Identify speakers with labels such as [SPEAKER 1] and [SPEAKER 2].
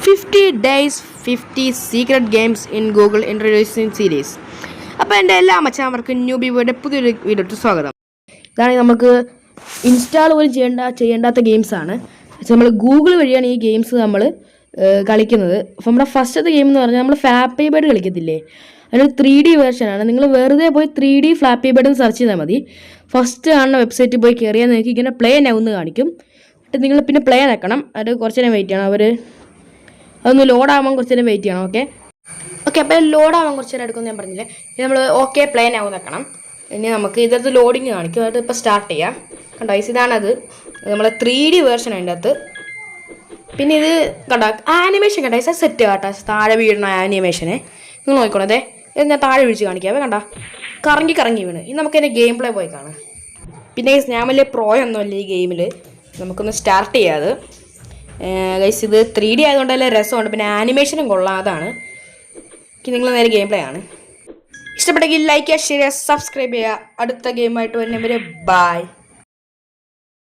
[SPEAKER 1] 50 days 50 secret games in Google introducing series. അപ്പോൾ എൻ്റെ എല്ലാ മച്ചാന്മാർക്കും ന്യൂബിയുടെ പുതിയൊരു വീഡിയോയ്ക്ക് സ്വാഗതം. ഇതാണെങ്കിൽ നമുക്ക് ഇൻസ്റ്റാൾ പോലും ചെയ്യേണ്ടാത്ത ഗെയിംസാണ്. നമ്മൾ ഗൂഗിൾ വഴിയാണ് ഈ ഗെയിംസ് നമ്മൾ കളിക്കുന്നത്. അപ്പോൾ നമ്മുടെ ഫസ്റ്റത്തെ ഗെയിം എന്ന് പറഞ്ഞാൽ നമ്മൾ ഫ്ലാപ്പി ബേർഡ് കളിക്കത്തില്ലേ, അതിന് 3D വേർഷനാണ്. നിങ്ങൾ വെറുതെ പോയി 3D ഫ്ലാപ്പി ബേർഡ് എന്ന് സെർച്ച് ചെയ്താൽ മതി. ഫസ്റ്റ് കാണുന്ന വെബ്സൈറ്റിൽ പോയി കയറിയാൽ നിങ്ങൾക്ക് ഇങ്ങനെ പ്ലേ നൗ എന്ന് കാണിക്കും. എന്നിട്ട് നിങ്ങൾ പിന്നെ പ്ലേ ആക്കണം. അത് കുറച്ച് നേരം വെയിറ്റ് ചെയ്യണം. അതൊന്ന് ലോഡാകാൻ കുറച്ച് നേരം വെയിറ്റ് ചെയ്യണം. ഓക്കെ അപ്പോൾ ലോഡാകാൻ കുറച്ച് നേരം എടുക്കുമെന്ന് ഞാൻ പറഞ്ഞില്ലേ. ഇത് നമ്മൾ ഓക്കെ പ്ലേ നൗ വെക്കണം. ഇനി നമുക്ക് ഇതിനകത്ത് ലോഡിങ് കാണിക്കും. അത് ഇപ്പോൾ സ്റ്റാർട്ട് ചെയ്യാം. കണ്ടോ, ഇതാണത് നമ്മളെ 3D വേർഷൻ അതിൻ്റെ അകത്ത്. പിന്നെ ഇത് കണ്ടോ ആനിമേഷൻ കണ്ടോ, സെറ്റ് കേട്ടോ, താഴെ വീഴണ ആനിമേഷനെ നിങ്ങൾ നോക്കിക്കോണേ. ഇത് ഞാൻ താഴെ വീഴ്ച കാണിക്കാം. കണ്ടോ കറങ്ങി വീണ്. ഇനി നമുക്ക് അതിൻ്റെ ഗെയിം പ്ലേ പോയി കാണാം. പിന്നെ ഞാൻ വലിയ പ്രോ ഒന്നുമല്ല ഈ ഗെയിമിൽ. നമുക്കൊന്ന് സ്റ്റാർട്ട് ചെയ്യാത് ഗൈസ്. ഇത് 3D ആയതുകൊണ്ട് നല്ല രസമുണ്ട്. പിന്നെ ആനിമേഷനും കൊള്ളാതാണ്. നിങ്ങൾ നേരെ ഗെയിം പ്ലേ ആണ്. ഇഷ്ടപ്പെട്ടെങ്കിൽ ലൈക്ക് ചെയ്യുക, ഷെയർ ചെയ്യുക, സബ്സ്ക്രൈബ് ചെയ്യുക. അടുത്ത ഗെയിമായിട്ട് വരുന്നവരെ ബൈ.